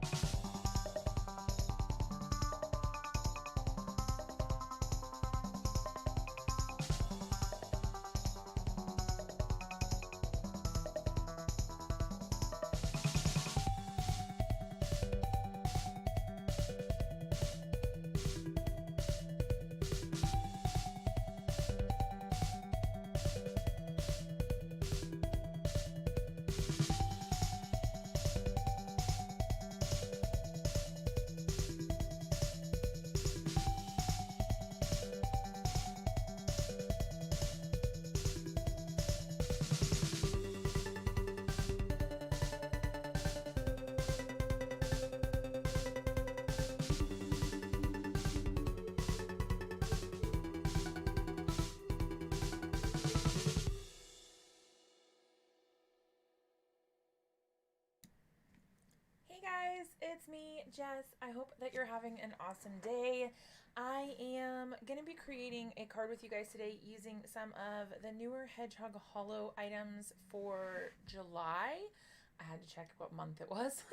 Hey guys, it's me, Jess. I hope that you're having an awesome day. I am going to be creating a card with you guys today using some of the newer Hedgehog Hollow items for July. I had to check what month it was.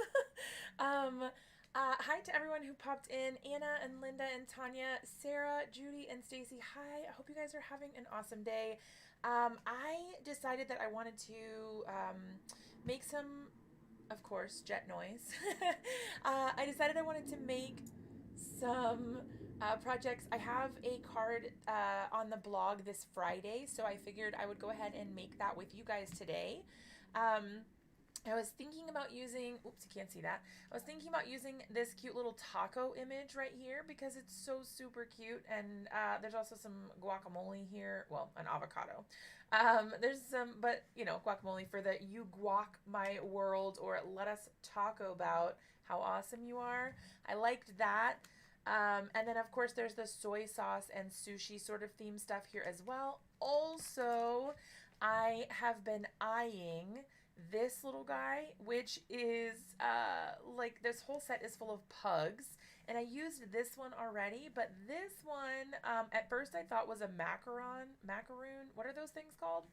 Hi to everyone who popped in, Anna and Linda and Tanya, Sarah, Judy, and Stacy. Hi, I hope you guys are having an awesome day. I decided that I wanted to make some, of course, jet noise. I decided I wanted to make some projects. I have a card on the blog this Friday, so I figured I would go ahead and make that with you guys today. I was thinking about using, oops, you can't see that. I was thinking about using this cute little taco image right here because it's so super cute. And there's also some guacamole here. Well, an avocado. There's some, but you know, guacamole for the you guac my world, or let us talk about how awesome you are. I liked that. And then of course there's the soy sauce and sushi sort of theme stuff here as well. Also, I have been eyeing this little guy, which is like this whole set is full of pugs, and I used this one already, but this one at first I thought was a macaroon. What are those things called?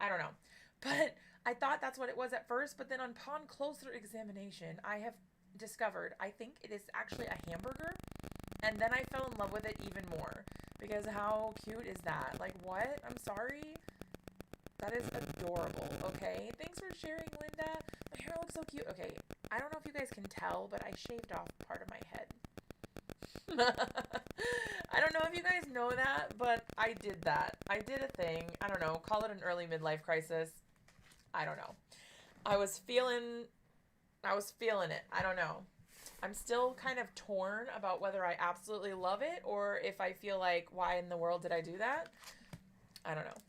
I don't know, but I thought that's what it was at first, but then upon closer examination I have discovered I think it is actually a hamburger, and then I fell in love with it even more because how cute is that? Like, what? I'm sorry. That is adorable, okay? Thanks for sharing, Linda. My hair looks so cute. Okay, I don't know if you guys can tell, but I shaved off part of my head. I don't know if you guys know that, but I did that. I did a thing. I don't know. Call it an early midlife crisis. I don't know. I was feeling it. I don't know. I'm still kind of torn about whether I absolutely love it or if I feel like, why in the world did I do that? I don't know.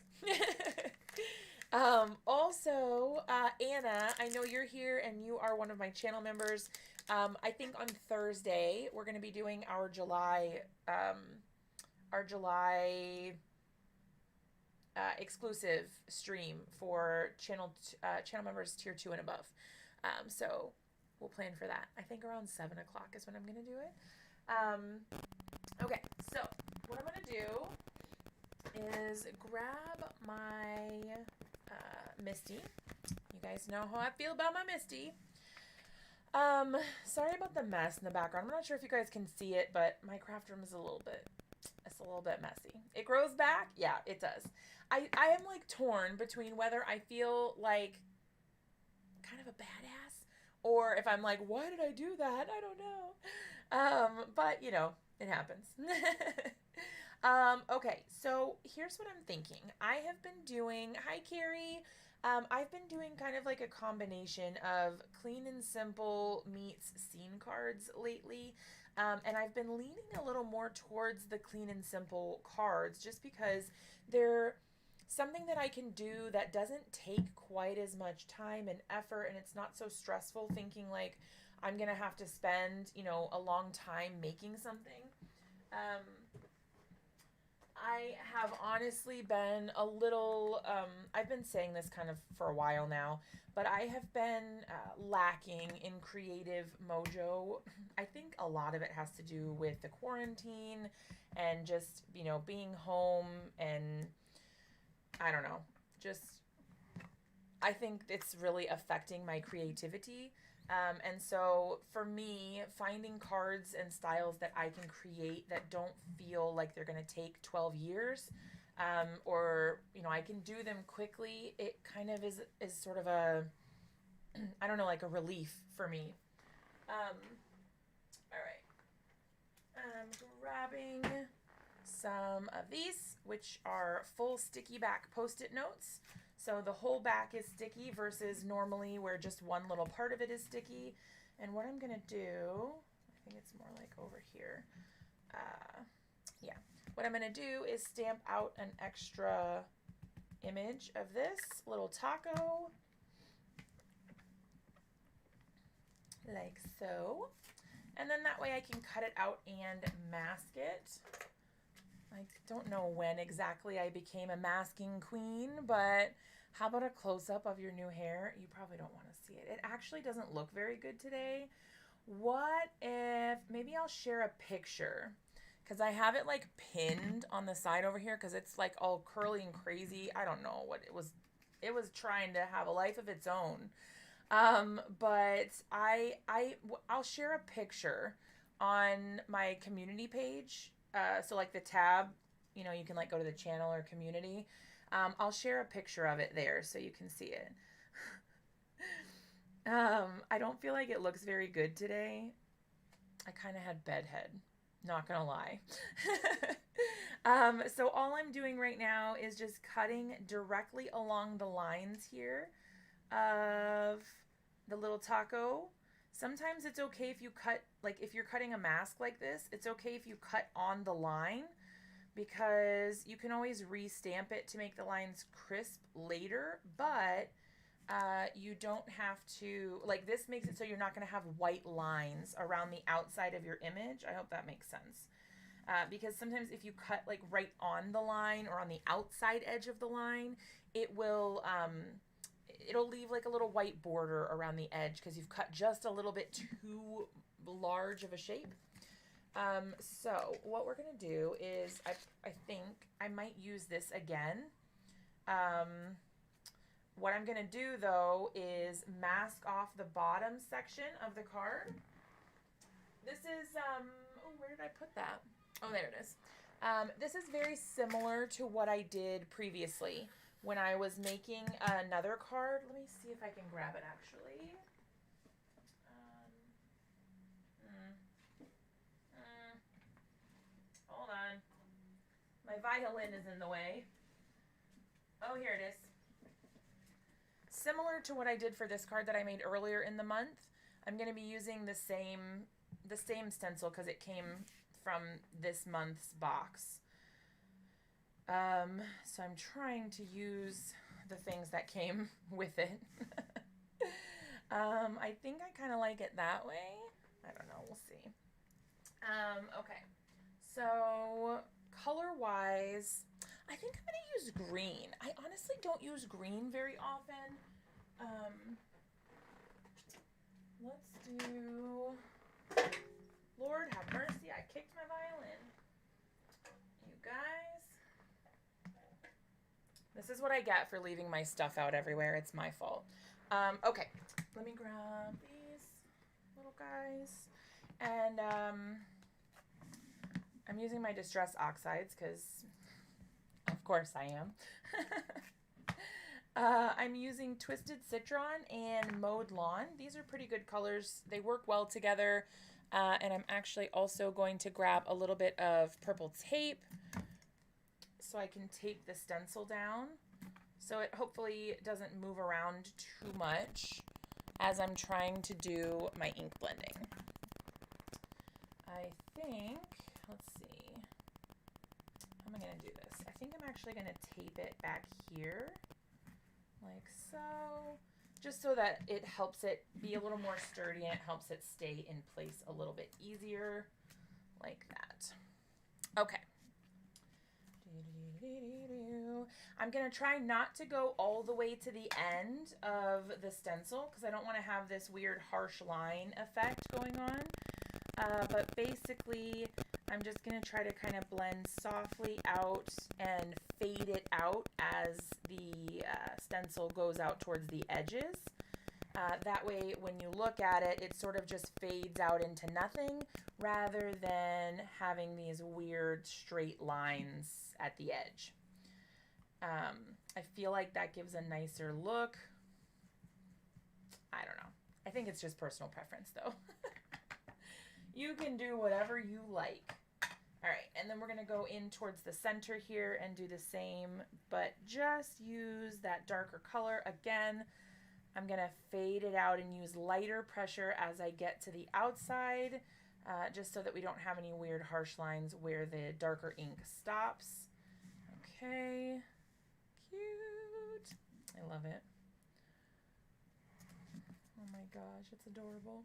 Also, Anna, I know you're here and you are one of my channel members. I think on Thursday we're going to be doing our July exclusive stream for channel members tier 2 and above. So we'll plan for that. I think around 7 o'clock is when I'm going to do it. Okay, so what I'm going to do is grab my MISTI. You guys know how I feel about my MISTI. Sorry about the mess in the background. I'm not sure if you guys can see it, but my craft room is a little bit messy. It grows back. Yeah, it does. I am like torn between whether I feel like kind of a badass or if I'm like, why did I do that? I don't know. But you know, it happens. Okay, so here's what I'm thinking. I have been doing, hi Carrie, I've been doing kind of like a combination of clean and simple meets scene cards lately, and I've been leaning a little more towards the clean and simple cards just because they're something that I can do that doesn't take quite as much time and effort, and it's not so stressful thinking like I'm gonna have to spend, you know, a long time making something. I have honestly been a little, I've been saying this kind of for a while now, but I have been lacking in creative mojo. I think a lot of it has to do with the quarantine and just, you know, being home and I don't know, just, I think it's really affecting my creativity. And so for me, finding cards and styles that I can create that don't feel like they're going to take 12 years, or, you know, I can do them quickly, it kind of is sort of a, I don't know, like a relief for me. All right. I'm grabbing some of these, which are full sticky back Post-it notes. So the whole back is sticky versus normally where just one little part of it is sticky. And what I'm going to do, I think it's more like over here. Yeah. What I'm going to do is stamp out an extra image of this little taco. Like so. And then that way I can cut it out and mask it. I don't know when exactly I became a masking queen, but how about a close-up of your new hair? You probably don't want to see it. It actually doesn't look very good today. What if, maybe I'll share a picture, because I have it like pinned on the side over here because it's like all curly and crazy. I don't know what it was. It was trying to have a life of its own. But I'll share a picture on my community page. So like the tab, you know, you can like go to the channel or community. I'll share a picture of it there so you can see it. I don't feel like it looks very good today. I kind of had bedhead, not gonna lie. So all I'm doing right now is just cutting directly along the lines here of the little taco. Sometimes it's okay if you cut, like if you're cutting a mask like this, it's okay if you cut on the line, because you can always re-stamp it to make the lines crisp later, but you don't have to, like this makes it so you're not going to have white lines around the outside of your image. I hope that makes sense. Because sometimes if you cut like right on the line or on the outside edge of the line, it will, it'll leave like a little white border around the edge because you've cut just a little bit too large of a shape. So what we're going to do is, I think I might use this again. What I'm going to do though is mask off the bottom section of the card. This is, oh, where did I put that? Oh, there it is. This is very similar to what I did previously when I was making another card. Let me see if I can grab it actually. Hold on. My violin is in the way. Oh, here it is. Similar to what I did for this card that I made earlier in the month, I'm going to be using the same stencil because it came from this month's box. So I'm trying to use the things that came with it. I think I kind of like it that way. I don't know. We'll see. Okay. So color-wise, I think I'm going to use green. I honestly don't use green very often. Let's do... Lord have mercy, I kicked my violin. You guys. This is what I get for leaving my stuff out everywhere. It's my fault. Okay, let me grab these little guys. And I'm using my Distress Oxides because, of course, I am. I'm using Twisted Citron and Mowed Lawn. These are pretty good colors. They work well together. And I'm actually also going to grab a little bit of purple tape so I can tape the stencil down so it hopefully doesn't move around too much as I'm trying to do my ink blending. I think, let's see, how am I going to do this? I think I'm actually going to tape it back here like so, just so that it helps it be a little more sturdy and it helps it stay in place a little bit easier, like that. Okay. I'm going to try not to go all the way to the end of the stencil because I don't want to have this weird harsh line effect going on. But basically, I'm just going to try to kind of blend softly out and fade it out as the stencil goes out towards the edges. That way, when you look at it, it sort of just fades out into nothing rather than having these weird straight lines at the edge. I feel like that gives a nicer look. I don't know. I think it's just personal preference, though. You can do whatever you like. All right, and then we're going to go in towards the center here and do the same, but just use that darker color. Again, I'm going to fade it out and use lighter pressure as I get to the outside, just so that we don't have any weird harsh lines where the darker ink stops. Okay, cute. I love it. Oh my gosh, it's adorable.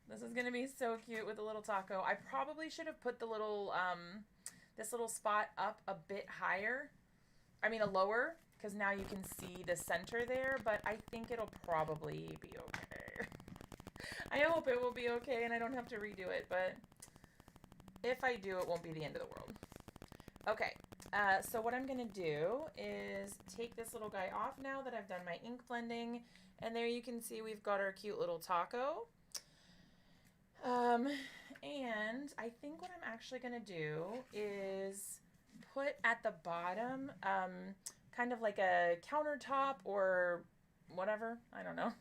This is going to be so cute with the little taco. I probably should have put the little, this little spot up a bit higher. I mean, lower, because now you can see the center there, but I think it'll probably be okay. I hope it will be okay and I don't have to redo it, but if I do, it won't be the end of the world. Okay, so what I'm going to do is take this little guy off now that I've done my ink blending, and there you can see we've got our cute little taco. And I think what I'm actually going to do is put at the bottom, kind of like a countertop or whatever, I don't know.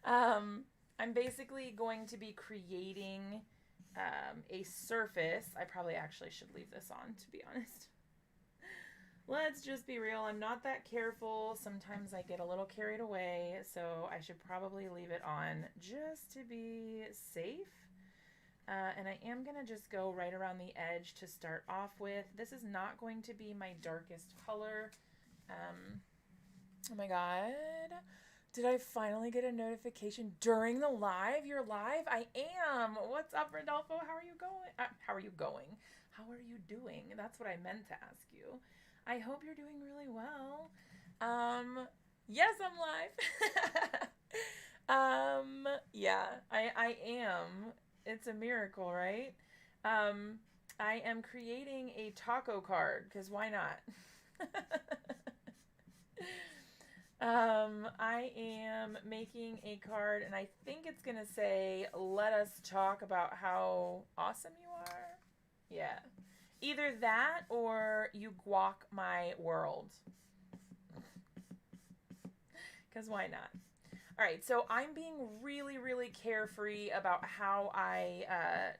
I'm basically going to be creating a surface. I probably actually should leave this on, to be honest. Let's just be real. I'm not that careful. Sometimes I get a little carried away, so I should probably leave it on just to be safe. And I am going to just go right around the edge to start off with. This is not going to be my darkest color. Oh my God. Did I finally get a notification during the live? You're live? I am. What's up, Rodolfo? How are you going? How are you going? How are you doing? That's what I meant to ask you. I hope you're doing really well. Yes, I'm live. Yeah, I am. It's a miracle, right? I am creating a taco card, because why not? I am making a card, and I think it's going to say, let us talk about how awesome you are. Yeah. Either that or you guac my world. Because why not? All right, so I'm being really, really carefree about how I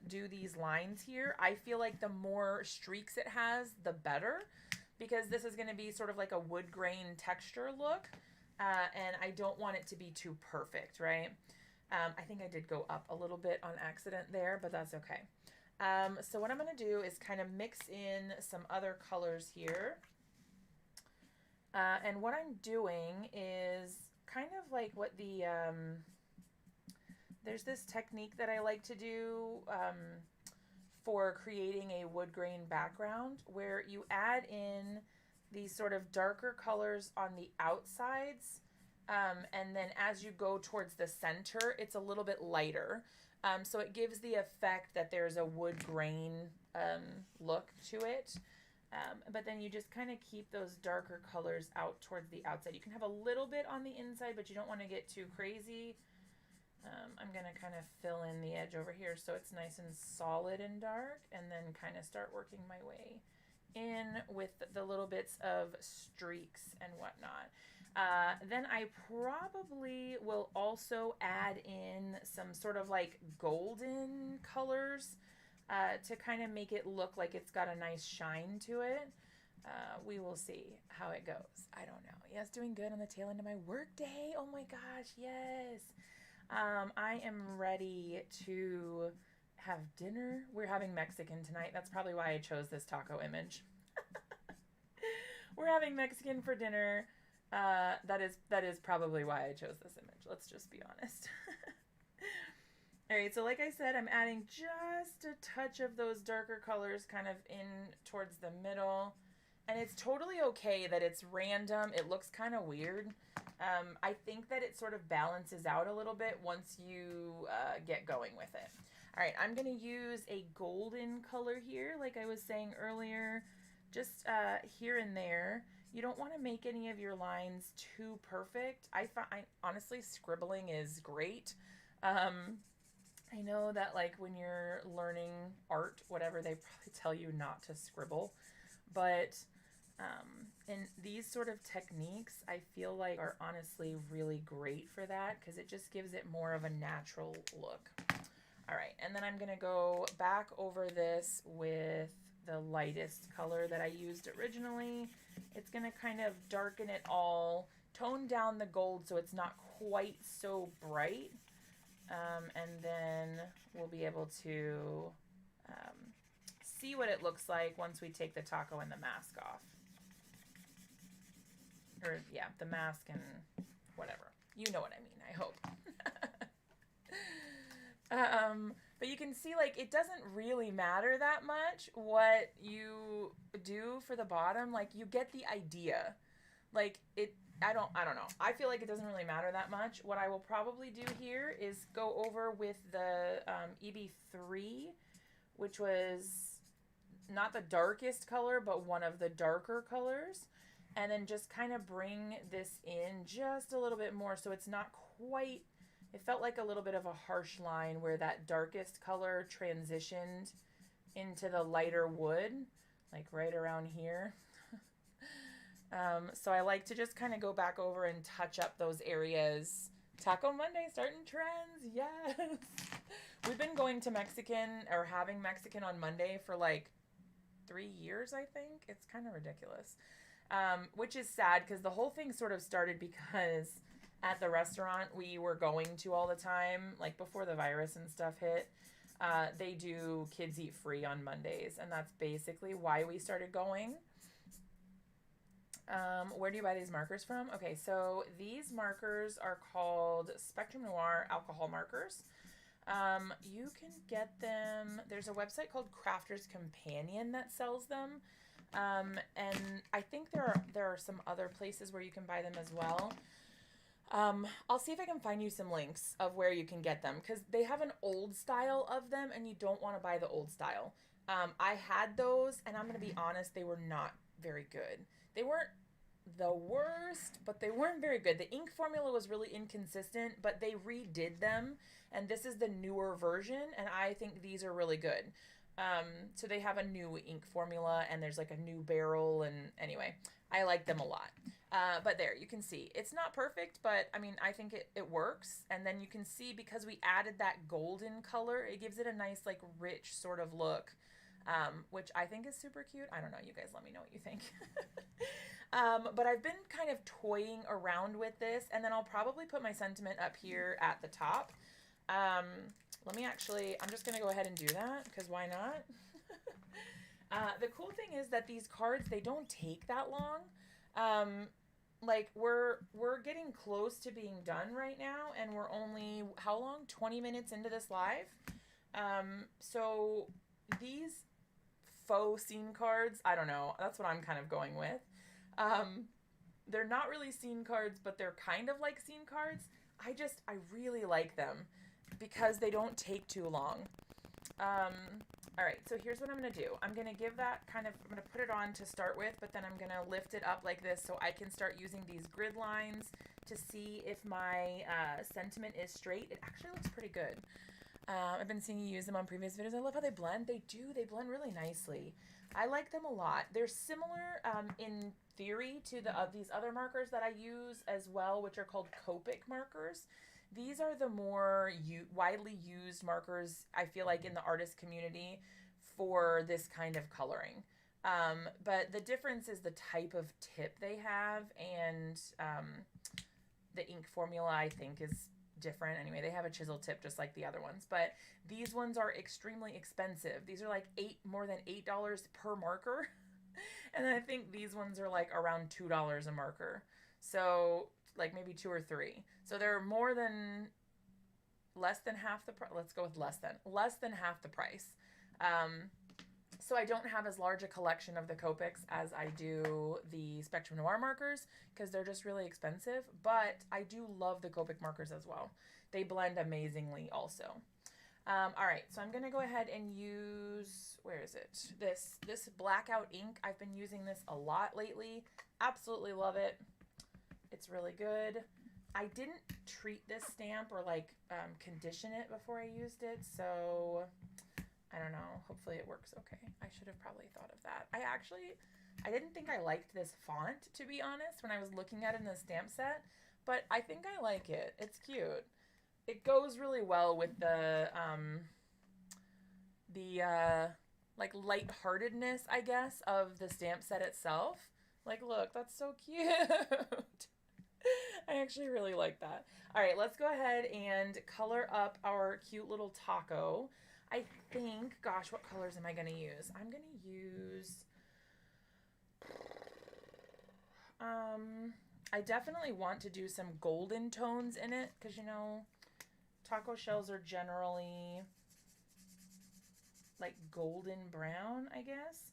do these lines here. I feel like the more streaks it has, the better, because this is going to be sort of like a wood grain texture look, and I don't want it to be too perfect, right? I think I did go up a little bit on accident there, but that's okay. So what I'm going to do is kind of mix in some other colors here. And what I'm doing is kind of like what the, there's this technique that I like to do for creating a wood grain background, where you add in these sort of darker colors on the outsides. And then as you go towards the center, it's a little bit lighter. So it gives the effect that there's a wood grain look to it. But then you just kind of keep those darker colors out towards the outside. You can have a little bit on the inside, but you don't want to get too crazy. I'm going to kind of fill in the edge over here so it's nice and solid and dark, and then kind of start working my way in with the little bits of streaks and whatnot. Then I probably will also add in some sort of like golden colors to kind of make it look like it's got a nice shine to it. We will see how it goes. I don't know. Yes, doing good on the tail end of my work day. Oh my gosh, yes. I am ready to have dinner. We're having Mexican tonight. That's probably why I chose this taco image. We're having Mexican for dinner. That is probably why I chose this image. Let's just be honest. All right, so like I said, I'm adding just a touch of those darker colors kind of in towards the middle. And it's totally okay that it's random. It looks kind of weird. I think that it sort of balances out a little bit once you get going with it. All right, I'm going to use a golden color here, like I was saying earlier, just here and there. You don't want to make any of your lines too perfect. I honestly, scribbling is great. I know that like when you're learning art, whatever, they probably tell you not to scribble, but in these sort of techniques, I feel like are honestly really great for that because it just gives it more of a natural look. All right, and then I'm gonna go back over this with the lightest color that I used originally. It's gonna kind of darken it all, tone down the gold so it's not quite so bright. And then we'll be able to see what it looks like once we take the taco and the mask off. Or yeah, the mask and whatever. You know what I mean, I hope. But you can see like it doesn't really matter that much what you do for the bottom. Like you get the idea. Like I don't know. I feel like it doesn't really matter that much. What I will probably do here is go over with the EB3, which was not the darkest color, but one of the darker colors. And then just kind of bring this in just a little bit more so it's not quite, it felt like a little bit of a harsh line where that darkest color transitioned into the lighter wood, like right around here. So I like to just kind of go back over and touch up those areas. Taco Monday starting trends, yes. We've been going to Mexican or having Mexican on Monday for like 3 years, I think. It's kind of ridiculous, which is sad because the whole thing sort of started because at the restaurant we were going to all the time, like before the virus and stuff hit, they do kids eat free on Mondays, and that's basically why we started going. Where do you buy these markers from? Okay, so these markers are called Spectrum Noir alcohol markers. You can get them, there's a website called Crafter's Companion that sells them. And I think there are some other places where you can buy them as well. I'll see if I can find you some links of where you can get them because they have an old style of them and you don't want to buy the old style. I had those and I'm going to be honest, they were not very good. They weren't the worst, but they weren't very good. The ink formula was really inconsistent, but they redid them, and this is the newer version, and I think these are really good. So they have a new ink formula, and there's like a new barrel, and anyway, I like them a lot. But there, you can see. It's not perfect, but I mean, I think it works, and then you can see because we added that golden color, it gives it a nice, like, rich sort of look. Which I think is super cute. I don't know. You guys let me know what you think. But I've been kind of toying around with this, and then I'll probably put my sentiment up here at the top. Let me actually, I'm just going to go ahead and do that because why not? The cool thing is that these cards, they don't take that long. Like we're getting close to being done right now, and we're only, how long? 20 minutes into this live. So these faux scene cards, I don't know, that's what I'm kind of going with. They're not really scene cards, but they're kind of like scene cards. I really like them because they don't take too long. All right, so here's what I'm going to do. I'm going to give that kind of, I'm going to put it on to start with, but then I'm going to lift it up like this so I can start using these grid lines to see if my sentiment is straight. It actually looks pretty good. I've been seeing you use them on previous videos. I love how they blend. They blend really nicely. I like them a lot. They're similar in theory to these other markers that I use as well, which are called Copic markers. These are the more widely used markers, I feel like, in the artist community for this kind of coloring. But the difference is the type of tip they have, and the ink formula, I think, is different. Anyway, they have a chisel tip just like the other ones, but these ones are extremely expensive. These are like more than $8 per marker. And I think these ones are like around $2 a marker. So like maybe 2 or 3. So they're less than half the price. Let's go with less than half the price. So I don't have as large a collection of the Copics as I do the Spectrum Noir markers because they're just really expensive, but I do love the Copic markers as well. They blend amazingly also. All right, so I'm gonna go ahead and use, where is it? This blackout ink. I've been using this a lot lately. Absolutely love it. It's really good. I didn't treat this stamp or like condition it before I used it, so I don't know. Hopefully it works okay. I should have probably thought of that. I didn't think I liked this font, to be honest, when I was looking at it in the stamp set, but I think I like it. It's cute. It goes really well with the like lightheartedness, I guess, of the stamp set itself. Like, look, that's so cute. I actually really like that. All right, let's go ahead and color up our cute little taco. I think, gosh, what colors am I going to use? I'm going to use, I definitely want to do some golden tones in it because, you know, taco shells are generally like golden brown, I guess.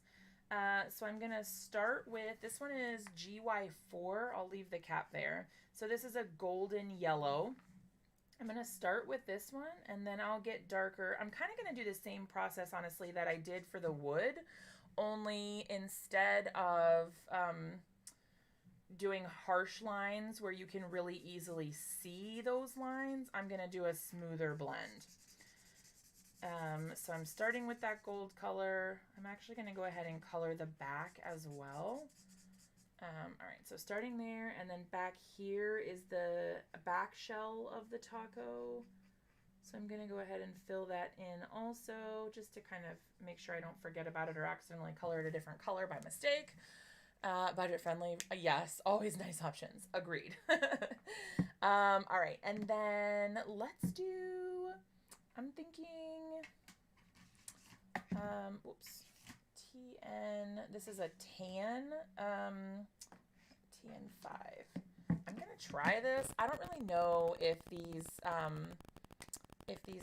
So I'm going to start with, this one is GY4. I'll leave the cap there. So this is a golden yellow. I'm going to start with this one and then I'll get darker. I'm kind of going to do the same process, honestly, that I did for the wood, only instead of doing harsh lines where you can really easily see those lines, I'm going to do a smoother blend. So I'm starting with that gold color. I'm actually going to go ahead and color the back as well. All right, so starting there, and then back here is the back shell of the taco. So I'm going to go ahead and fill that in also, just to kind of make sure I don't forget about it or accidentally color it a different color by mistake. Budget friendly, yes, always nice options, agreed. All right, and then let's do, I'm thinking, oops, TN, this is a tan, TN5. I'm gonna try this. I don't really know if these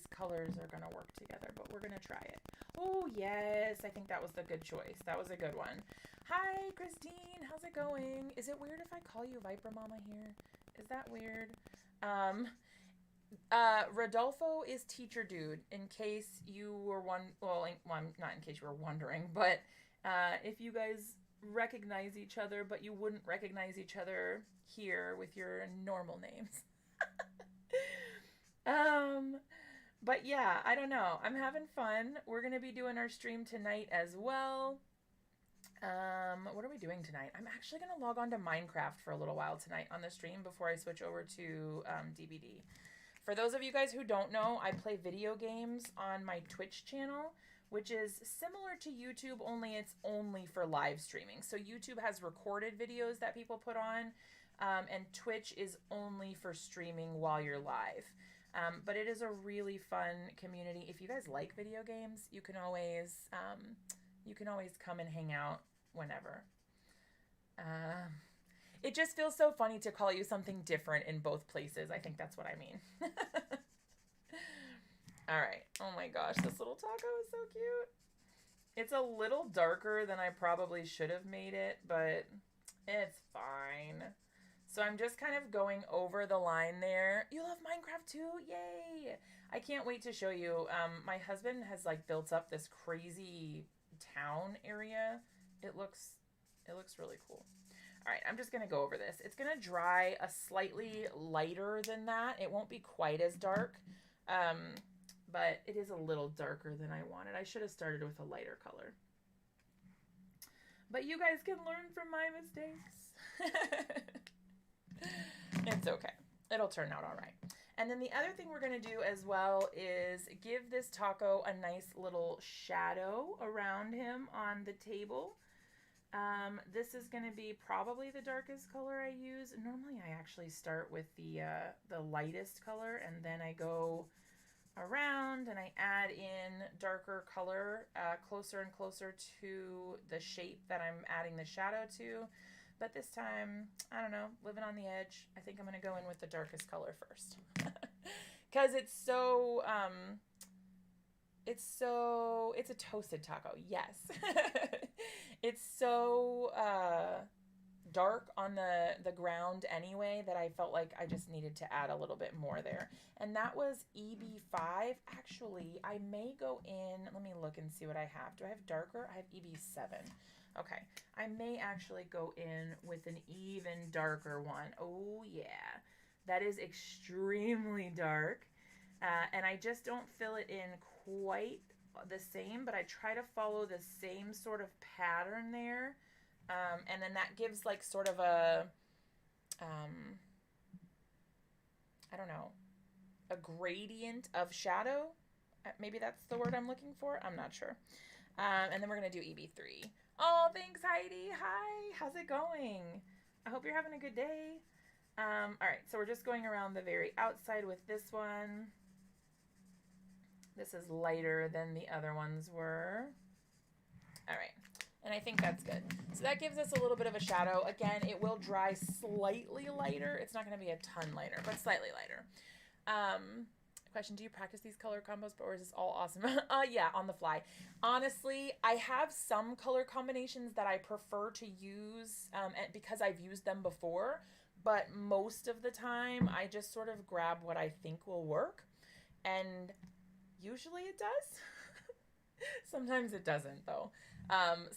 colors are gonna work together, but we're gonna try it. Oh yes, I think that was the good choice. That was a good one. Hi Christine, how's it going? Is it weird if I call you Viper Mama here? Is that weird? Rodolfo is teacher dude, in case you were not in case you were wondering, but if you guys recognize each other, but you wouldn't recognize each other here with your normal names. But yeah, I don't know. I'm having fun. We're going to be doing our stream tonight as well. What are we doing tonight? I'm actually going to log on to Minecraft for a little while tonight on the stream before I switch over to DBD. For those of you guys who don't know, I play video games on my Twitch channel, which is similar to YouTube, only it's only for live streaming. So YouTube has recorded videos that people put on, and Twitch is only for streaming while you're live. But it is a really fun community. If you guys like video games, you can always come and hang out whenever. It just feels so funny to call you something different in both places. I think that's what I mean. All right. Oh my gosh, this little taco is so cute. It's a little darker than I probably should have made it, but it's fine. So I'm just kind of going over the line there. You love Minecraft too? Yay! I can't wait to show you. My husband has like built up this crazy town area. It looks really cool. All right, I'm just going to go over this. It's going to dry a slightly lighter than that. It won't be quite as dark, but it is a little darker than I wanted. I should have started with a lighter color. But you guys can learn from my mistakes. It's okay. It'll turn out all right. And then the other thing we're going to do as well is give this taco a nice little shadow around him on the table. This is going to be probably the darkest color I use. Normally I actually start with the lightest color and then I go around and I add in darker color closer and closer to the shape that I'm adding the shadow to. But this time, I don't know, living on the edge, I think I'm going to go in with the darkest color first. Because it's a toasted taco, yes. It's so dark on the ground anyway that I felt like I just needed to add a little bit more there. And that was EB5. Actually, I may go in, let me look and see what I have. Do I have darker? I have EB7. Okay, I may actually go in with an even darker one. Oh yeah, that is extremely dark. And I just don't fill it in quite the same, but I try to follow the same sort of pattern there. And then that gives like sort of a, I don't know, a gradient of shadow. Maybe that's the word I'm looking for. I'm not sure. And then we're going to do EB3. Oh, thanks, Heidi. Hi. How's it going? I hope you're having a good day. All right. So we're just going around the very outside with this one. This is lighter than the other ones were. All right. And I think that's good. So that gives us a little bit of a shadow. Again, it will dry slightly lighter. It's not going to be a ton lighter, but slightly lighter. Question, do you practice these color combos, or is this all awesome? Yeah, on the fly. Honestly, I have some color combinations that I prefer to use because I've used them before, but most of the time I just sort of grab what I think will work, and usually it does. Sometimes it doesn't, though.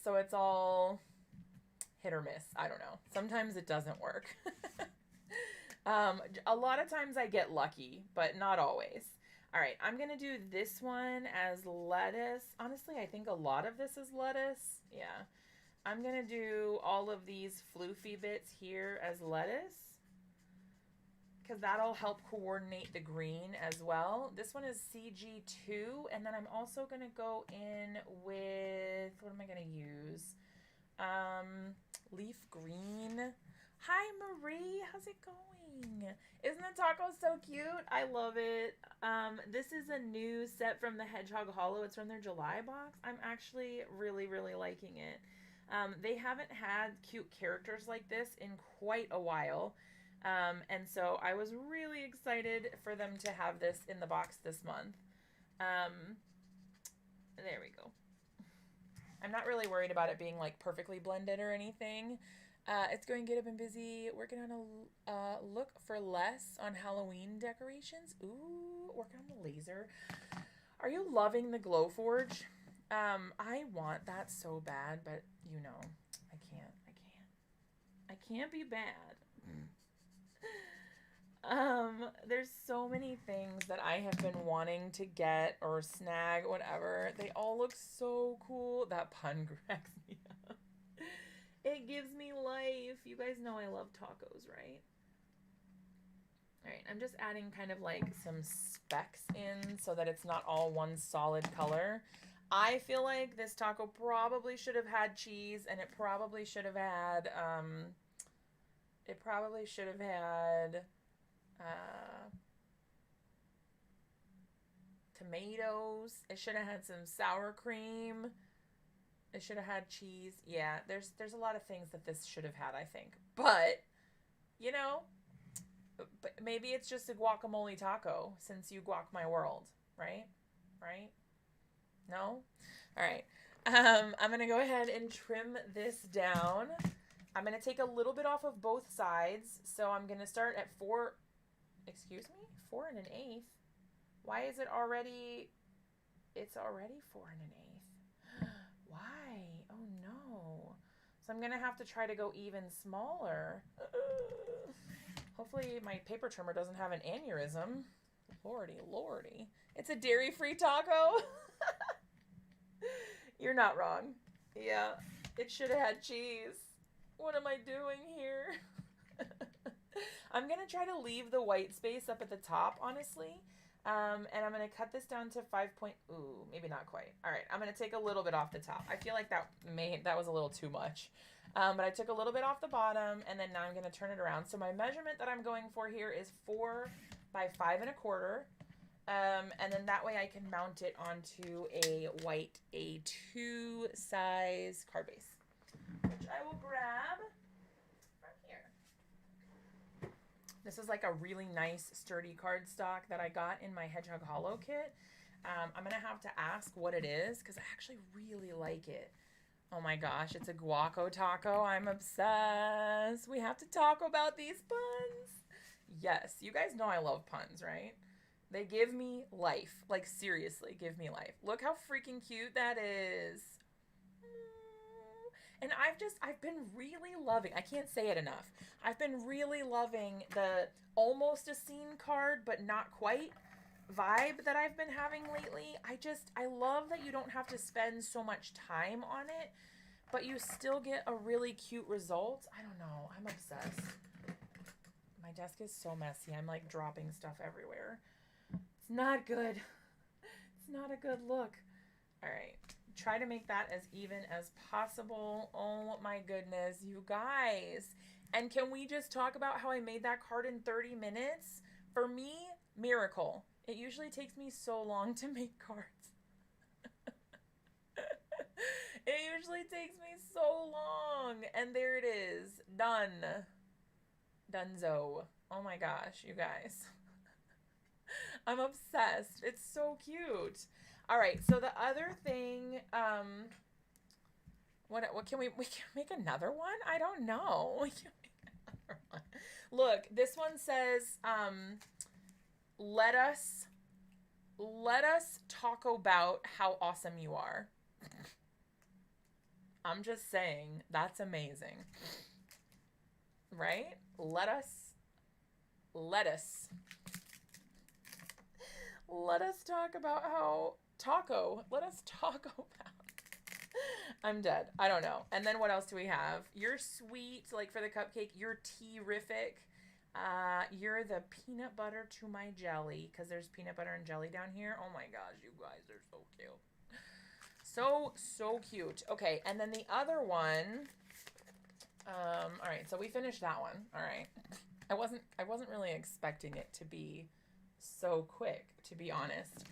So it's all hit or miss. I don't know. Sometimes it doesn't work. A lot of times I get lucky, but not always. All right, I'm going to do this one as lettuce. Honestly, I think a lot of this is lettuce. Yeah. I'm going to do all of these floofy bits here as lettuce, because that'll help coordinate the green as well. This one is CG2, and then I'm also going to go in with, what am I going to use? Leaf green. Hi, Marie. How's it going? Isn't the taco so cute? I love it. This is a new set from the Hedgehog Hollow. It's from their July box. I'm actually really, really liking it. They haven't had cute characters like this in quite a while. And so I was really excited for them to have this in the box this month. There we go. I'm not really worried about it being like perfectly blended or anything. It's going good. I've been busy working on a look for less on Halloween decorations. Ooh, working on the laser. Are you loving the Glowforge? I want that so bad, but you know, I can't be bad. There's so many things that I have been wanting to get or snag, whatever. They all look so cool. That pun cracks me up. It gives me life. You guys know I love tacos, right? All right, I'm just adding kind of like some specks in so that it's not all one solid color. I feel like this taco probably should have had cheese, and it probably should have had, tomatoes. It should have had some sour cream. It should have had cheese. Yeah, there's a lot of things that this should have had, I think. But, you know, but maybe it's just a guacamole taco since you guac my world, right? Right? No? All right. I'm going to go ahead and trim this down. I'm going to take a little bit off of both sides. So I'm going to start at 4 and 1/8. Why is it already, it's already 4 and 1/8. Why? Oh no. So I'm going to have to try to go even smaller. Hopefully my paper trimmer doesn't have an aneurysm. Lordy, lordy. It's a dairy-free taco. You're not wrong. Yeah, it should have had cheese. What am I doing here? I'm going to try to leave the white space up at the top, honestly. And I'm going to cut this down to 5 point... Ooh, maybe not quite. All right, I'm going to take a little bit off the top. I feel like that was a little too much. But I took a little bit off the bottom, and then now I'm going to turn it around. So my measurement that I'm going for here is 4 by 5 1/4. And then that way I can mount it onto a white A2 size card base, which I will grab from here. This is like a really nice sturdy cardstock that I got in my Hedgehog Hollow kit. I'm going to have to ask what it is because I actually really like it. Oh my gosh, it's a guaco taco. I'm obsessed. We have to talk about these puns. Yes, you guys know I love puns, right? They give me life. Like, seriously, give me life. Look how freaking cute that is. And I've been really loving, I can't say it enough. I've been really loving the almost a scene card, but not quite vibe that I've been having lately. I love that you don't have to spend so much time on it, but you still get a really cute result. I don't know. I'm obsessed. My desk is so messy. I'm like dropping stuff everywhere. It's not good. It's not a good look. All right. Try to make that as even as possible. Oh my goodness, you guys. And can we just talk about how I made that card in 30 minutes? For me, miracle. It usually takes me so long to make cards. It usually takes me so long. And there it is. Done. Dunzo. Oh my gosh, you guys. I'm obsessed. It's so cute. All right, so the other thing, what can we can make another one? I don't know. We can make another one. Look, this one says, let us talk about how awesome you are. I'm just saying, that's amazing. Right? Let us talk about how let us talk about. I'm dead. I don't know. And then what else do we have? You're sweet, like for the cupcake. You're tea-rific. You're the peanut butter to my jelly, because there's peanut butter and jelly down here. Oh my gosh, you guys are so cute. So cute. Okay, and then the other one. All right, so we finished that one. All right. I wasn't really expecting it to be so quick, to be honest.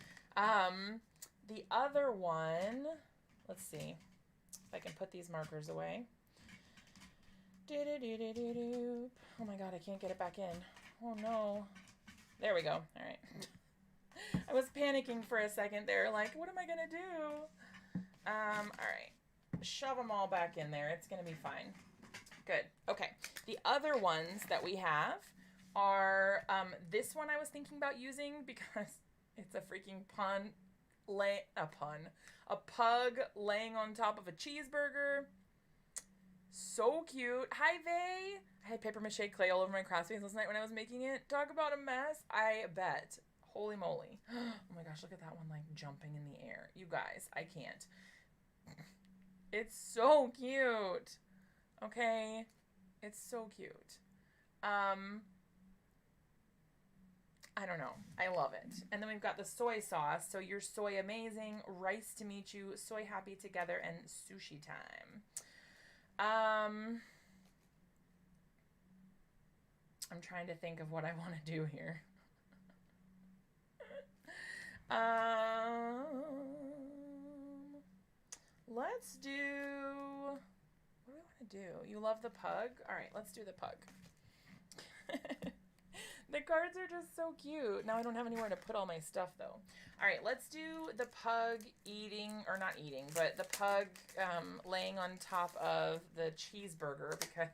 The other one, let's see if I can put these markers away. Oh my god, I can't get it back in. Oh no. There we go. All right. I was panicking for a second there, like, what am I gonna do? All right. Shove them all back in there. It's gonna be fine. Good. Okay. The other ones that we have are, this one I was thinking about using because it's a freaking a pug laying on top of a cheeseburger. So cute. Hi, Vay. I had paper mache clay all over my craft space last night when I was making it. Talk about a mess. I bet. Holy moly. Oh my gosh, look at that one, like jumping in the air. You guys, I can't. It's so cute. Okay. It's so cute. I don't know. I love it. And then we've got the soy sauce. So you're soy amazing, rice to meet you, soy happy together, and sushi time. I'm trying to think of what I want to do here. Let's do, what do we want to do? You love the pug? All right, let's do the pug. The cards are just so cute. Now I don't have anywhere to put all my stuff though. All right, let's do the pug eating, or not eating, but the pug laying on top of the cheeseburger, because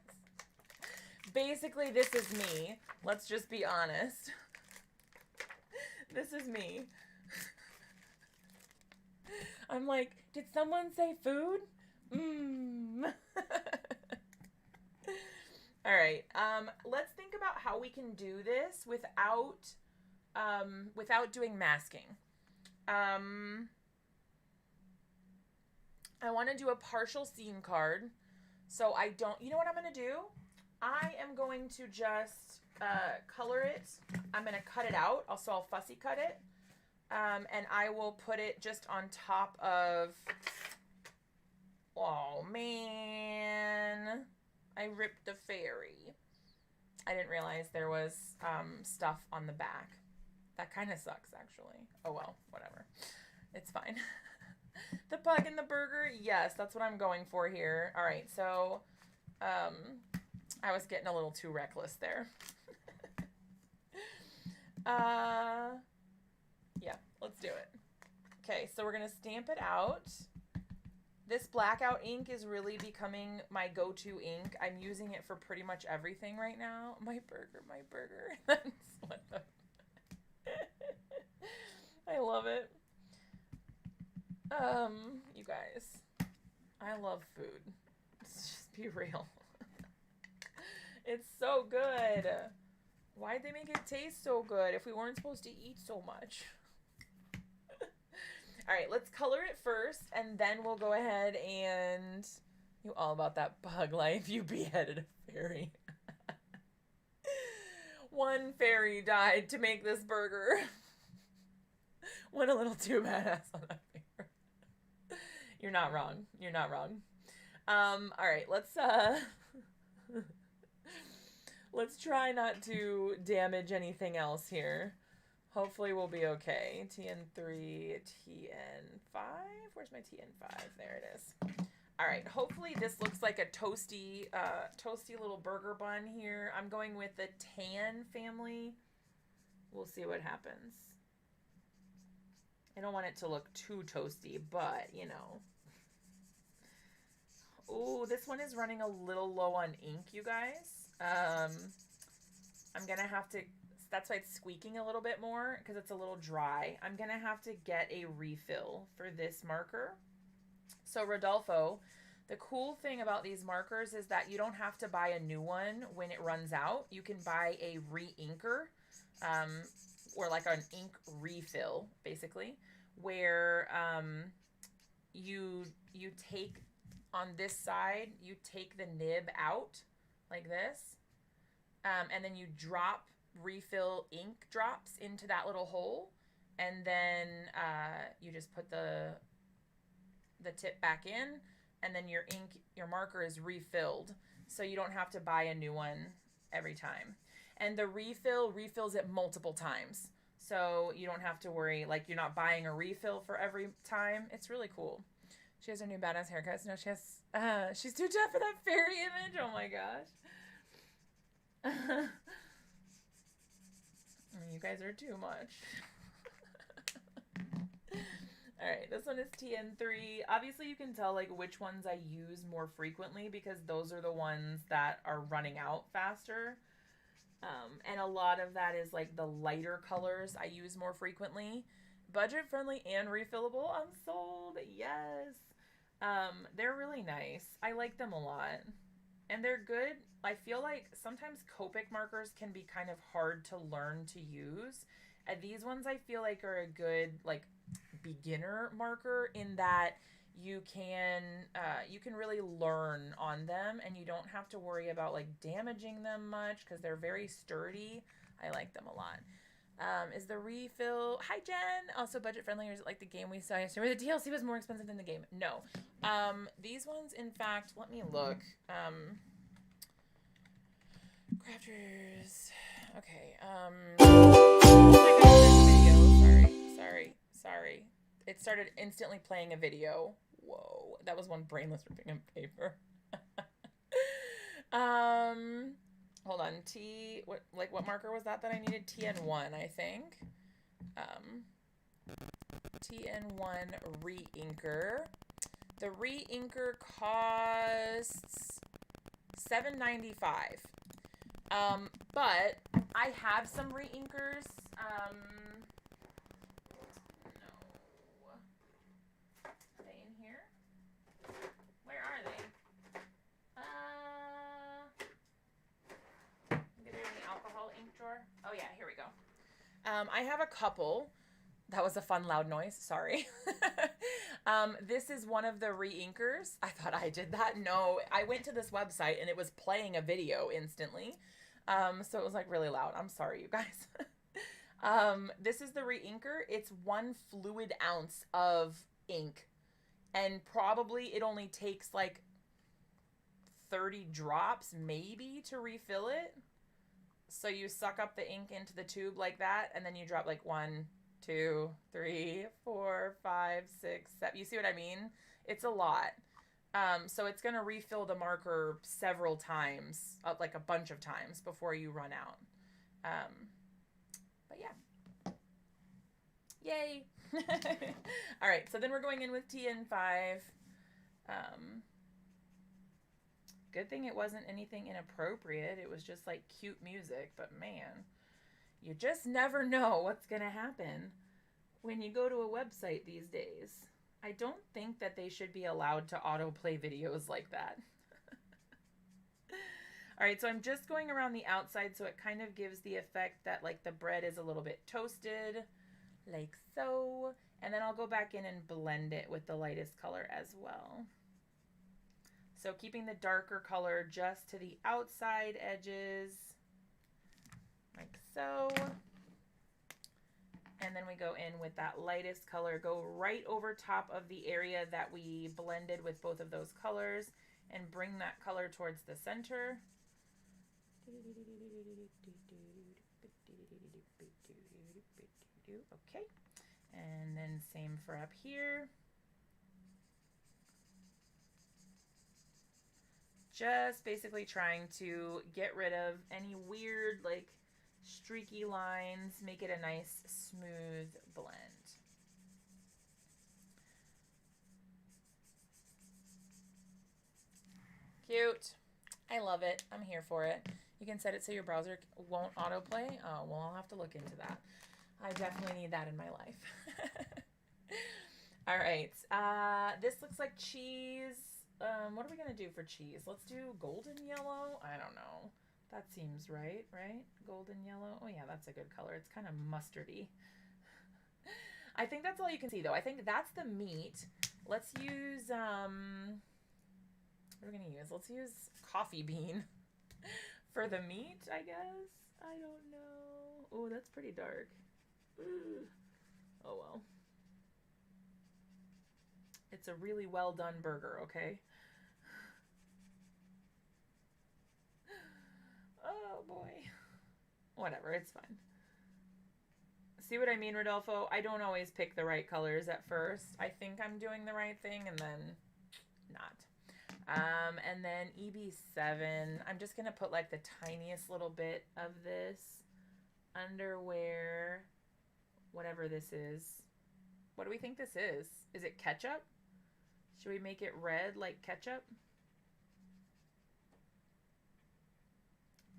basically this is me. Let's just be honest. This is me. I'm like, did someone say food? All right. Let's think about how we can do this without doing masking. I want to do a partial scene card. So I don't, you know what I'm going to do? I am going to just color it. I'm going to cut it out. Also, I'll fussy cut it. And I will put it just on top of, oh man, I ripped the fairy. I didn't realize there was stuff on the back. That kind of sucks, actually. Oh well, whatever. It's fine. The pug and the burger, yes, that's what I'm going for here. All right, so I was getting a little too reckless there. Yeah, let's do it. Okay, so we're going to stamp it out. This blackout ink is really becoming my go-to ink. I'm using it for pretty much everything right now. My burger, my burger. That's what the... I love it. You guys, I love food. Let's just be real. It's so good. Why'd they make it taste so good if we weren't supposed to eat so much? All right, let's color it first, and then we'll go ahead and... You all about that bug life. You beheaded a fairy. One fairy died to make this burger. Went a little too badass on that paper. You're not wrong. You're not wrong. All right, let's try not to damage anything else here. Hopefully we'll be okay. TN3, TN5. Where's my TN5? There it is. All right. Hopefully this looks like a toasty little burger bun here. I'm going with the tan family. We'll see what happens. I don't want it to look too toasty, but you know. Oh, this one is running a little low on ink, you guys. I'm gonna have to, that's why it's squeaking a little bit more, because it's a little dry. I'm gonna have to get a refill for this marker. So Rodolfo, the cool thing about these markers is that you don't have to buy a new one when it runs out. You can buy a re-inker, or like an ink refill, basically, where you take, on this side, you take the nib out like this, and then you drop refill ink drops into that little hole, and then you just put the tip back in, and then your marker is refilled, so you don't have to buy a new one every time. And the refill refills it multiple times, so you don't have to worry, like you're not buying a refill for every time. It's really cool. She has her new badass haircuts. No, she has, she's too tough for that fairy image. Oh my gosh. You guys are too much. All right, this one is TN3. Obviously, you can tell like which ones I use more frequently because those are the ones that are running out faster. And a lot of that is like the lighter colors I use more frequently. Budget friendly and refillable. I'm sold. Yes. They're really nice. I like them a lot. And they're good. I feel like sometimes Copic markers can be kind of hard to learn to use. And these ones I feel like are a good like beginner marker in that you can really learn on them and you don't have to worry about like damaging them much because they're very sturdy. I like them a lot. Is the refill... Hi, Jen! Also budget friendly, or is it like the game we saw yesterday where the DLC was more expensive than the game? No. These ones, in fact, let me look. Crafters... Okay, oh my gosh, there's a video. Sorry. It started instantly playing a video. Whoa, that was one brainless ripping of paper. Hold on, what marker was that I needed? TN1, I think. TN1 re-inker. The re-inker costs $7.95. But I have some re-inkers. No. Are they in here? Where are they? Drawer. Oh yeah, here we go. I have a couple. That was a fun loud noise. Sorry. This is one of the re-inkers. I thought I did that. No, I went to this website and it was playing a video instantly. So it was like really loud. I'm sorry, you guys. This is the re-inker. It's 1 fluid ounce of ink, and probably it only takes like 30 drops maybe to refill it. So you suck up the ink into the tube like that, and then you drop like 1, 2, 3, 4, 5, 6, 7. You see what I mean? It's a lot. So it's going to refill the marker several times, like a bunch of times before you run out. But yeah. Yay. All right. So then we're going in with TN5. Good thing it wasn't anything inappropriate. It was just like cute music, but man, you just never know what's going to happen when you go to a website these days. I don't think that they should be allowed to autoplay videos like that. All right, so I'm just going around the outside so it kind of gives the effect that like the bread is a little bit toasted, like so. And then I'll go back in and blend it with the lightest color as well. So keeping the darker color just to the outside edges, like so. And then we go in with that lightest color, go right over top of the area that we blended with both of those colors and bring that color towards the center. Okay, and then same for up here. Just basically trying to get rid of any weird like streaky lines, make it a nice smooth blend. Cute. I love it. I'm here for it. You can set it so your browser won't autoplay. Oh, well, I'll have to look into that. I definitely need that in my life. All right. This looks like cheese. What are we going to do for cheese? Let's do golden yellow. I don't know. That seems right? Golden yellow. Oh, yeah, that's a good color. It's kind of mustardy. I think that's all you can see, though. I think that's the meat. Let's use, what are we going to use? Let's use coffee bean for the meat, I guess. I don't know. Oh, that's pretty dark. Ugh. Oh, well. It's a really well done burger, okay? Oh, boy. Whatever, it's fine. See what I mean, Rodolfo? I don't always pick the right colors at first. I think I'm doing the right thing, and then not. And then EB7, I'm just going to put like the tiniest little bit of this underwear, whatever this is. What do we think this is? Is it ketchup? Should we make it red like ketchup?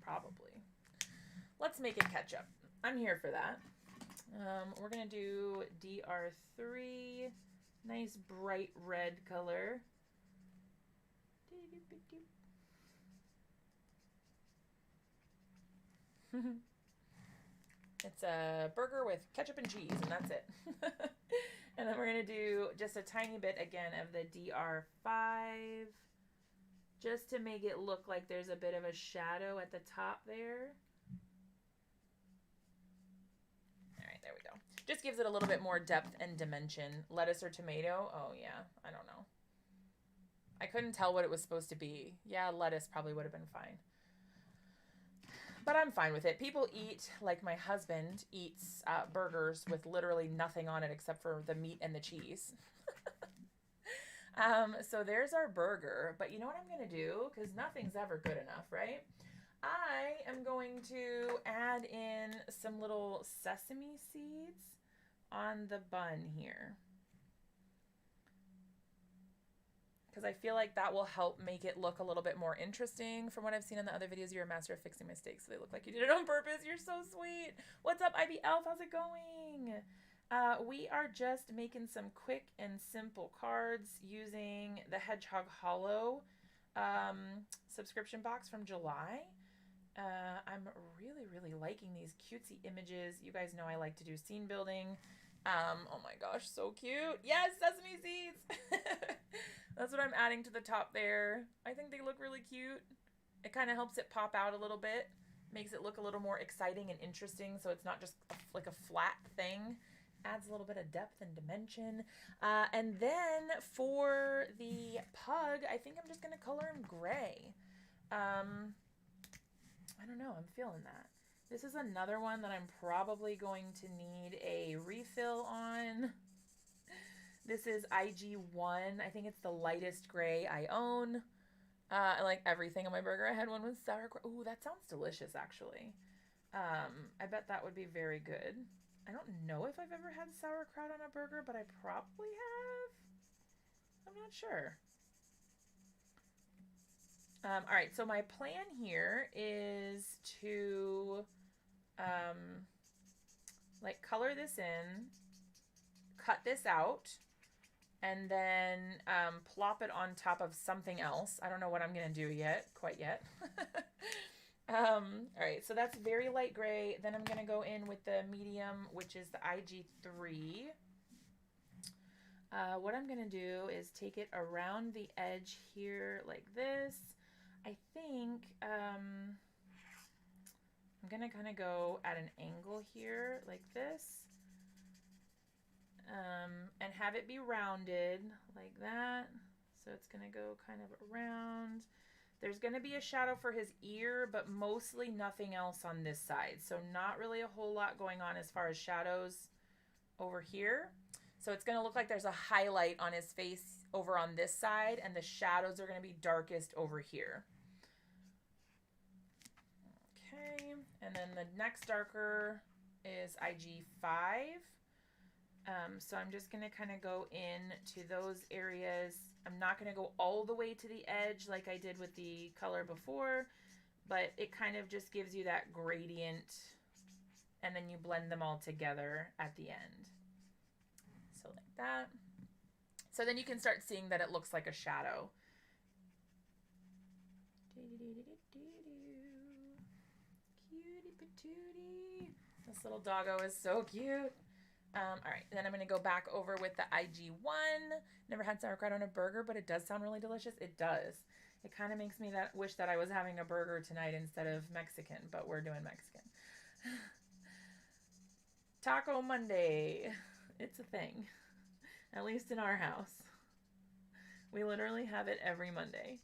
Probably. Let's make it ketchup. I'm here for that. We're going to do DR3. Nice bright red color. It's a burger with ketchup and cheese, and that's it. And then we're going to do just a tiny bit again of the DR5, just to make it look like there's a bit of a shadow at the top there. All right, there we go. Just gives it a little bit more depth and dimension. Lettuce or tomato? Oh, yeah. I don't know. I couldn't tell what it was supposed to be. Yeah, lettuce probably would have been fine. But I'm fine with it. People eat, like my husband eats burgers with literally nothing on it except for the meat and the cheese. So there's our burger. But you know what I'm going to do? Because nothing's ever good enough, right? I am going to add in some little sesame seeds on the bun here. Because I feel like that will help make it look a little bit more interesting. From what I've seen in the other videos, you're a master of fixing mistakes, so they look like you did it on purpose. You're so sweet. What's up, IB Elf? How's it going? We are just making some quick and simple cards using the Hedgehog Hollow subscription box from July. I'm really, really liking these cutesy images. You guys know I like to do scene building. Oh my gosh, so cute. Yes, sesame seeds. That's what I'm adding to the top there. I think they look really cute. It kind of helps it pop out a little bit. Makes it look a little more exciting and interesting, so it's not just like a flat thing. Adds a little bit of depth and dimension. And then for the pug, I think I'm just going to color him gray. I don't know. I'm feeling that. This is another one that I'm probably going to need a refill on. This is IG1. I think it's the lightest gray I own. I like everything on my burger. I had one with sauerkraut. Ooh, that sounds delicious, actually. I bet that would be very good. I don't know if I've ever had sauerkraut on a burger, but I probably have. I'm not sure. All right, so my plan here is to like color this in, cut this out, and then plop it on top of something else. I don't know what I'm gonna do quite yet. All right, so that's very light gray. Then I'm gonna go in with the medium, which is the IG3. What I'm gonna do is take it around the edge here like this. I think I'm gonna kind of go at an angle here like this, and have it be rounded like that. So it's gonna go kind of around. There's gonna be a shadow for his ear, but mostly nothing else on this side. So not really a whole lot going on as far as shadows over here. So it's gonna look like there's a highlight on his face over on this side, and the shadows are gonna be darkest over here. Okay, and then the next darker is IG5. So I'm just gonna kind of go in to those areas. I'm not gonna go all the way to the edge like I did with the color before, but it kind of just gives you that gradient, and then you blend them all together at the end. So like that. So then you can start seeing that it looks like a shadow. Cutie patootie. This little doggo is so cute. All right, then I'm going to go back over with the IG1. Never had sauerkraut on a burger, but it does sound really delicious. It does. It kind of makes me wish that I was having a burger tonight instead of Mexican, but we're doing Mexican. Taco Monday. It's a thing. At least in our house. We literally have it every Monday.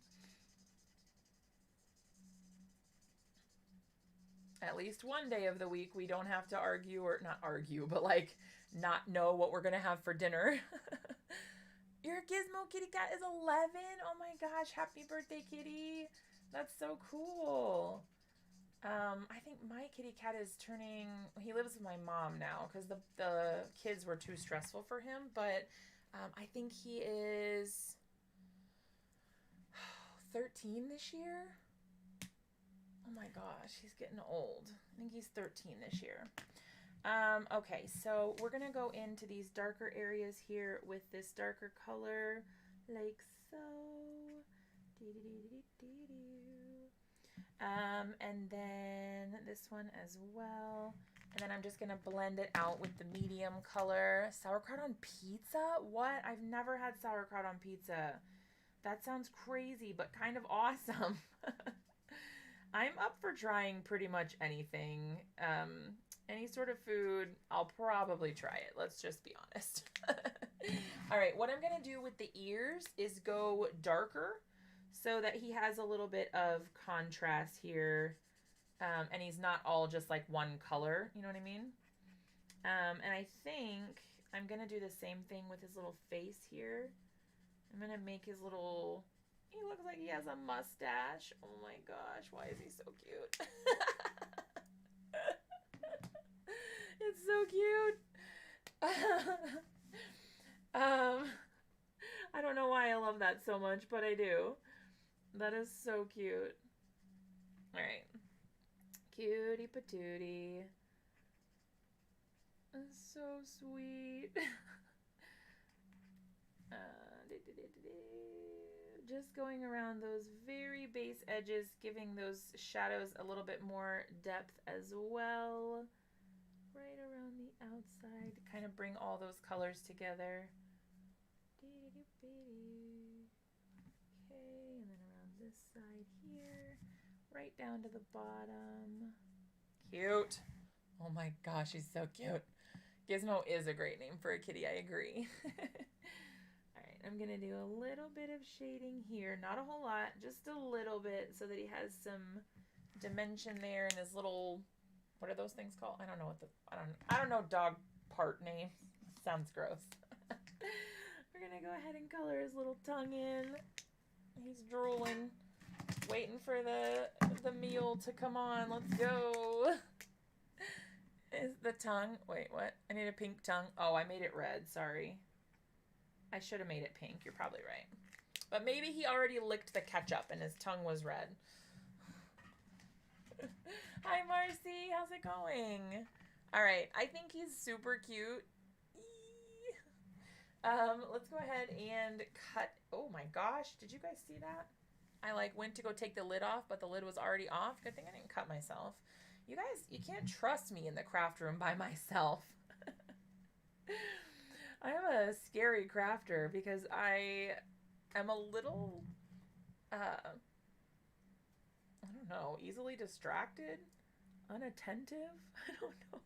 At least one day of the week we don't have to argue, or not argue, but like not know what we're gonna have for dinner. Your Gizmo kitty cat is 11. Oh my gosh, happy birthday, kitty. That's so cool. I think my kitty cat is turning, he lives with my mom now because the kids were too stressful for him, but I think he is 13 this year. Oh my gosh, he's getting old. I think he's 13 this year. Okay, so we're gonna go into these darker areas here with this darker color, like so. And then this one as well. And then I'm just gonna blend it out with the medium color. Sauerkraut on pizza? What? I've never had sauerkraut on pizza. That sounds crazy, but kind of awesome. I'm up for trying pretty much anything. Any sort of food, I'll probably try it. Let's just be honest. All right, what I'm going to do with the ears is go darker so that he has a little bit of contrast here. And he's not all just like one color, you know what I mean? And I think I'm going to do the same thing with his little face here. I'm going to make his little... He looks like he has a mustache. Oh my gosh, why is he so cute? It's so cute. I don't know why I love that so much, but I do. That is so cute. All right. Cutie patootie. That's so sweet. Just going around those very base edges, giving those shadows a little bit more depth as well. Right around the outside to kind of bring all those colors together. Okay, and then around this side here, right down to the bottom. Cute. Oh my gosh, he's so cute. Gizmo is a great name for a kitty, I agree. I'm going to do a little bit of shading here. Not a whole lot, just a little bit so that he has some dimension there in his little, what are those things called? I don't know what I don't know dog part names. Sounds gross. We're going to go ahead and color his little tongue in. He's drooling, waiting for the meal to come on. Let's go. Is the tongue, wait, what? I need a pink tongue. Oh, I made it red, sorry. I should have made it pink. You're probably right. But maybe he already licked the ketchup and his tongue was red. Hi, Marcy. How's it going? All right. I think he's super cute. Let's go ahead and cut. Oh my gosh. Did you guys see that? I like went to go take the lid off, but the lid was already off. Good thing I didn't cut myself. You guys, you can't trust me in the craft room by myself. I am a scary crafter because I am a little, I don't know, easily distracted, unattentive. I don't know.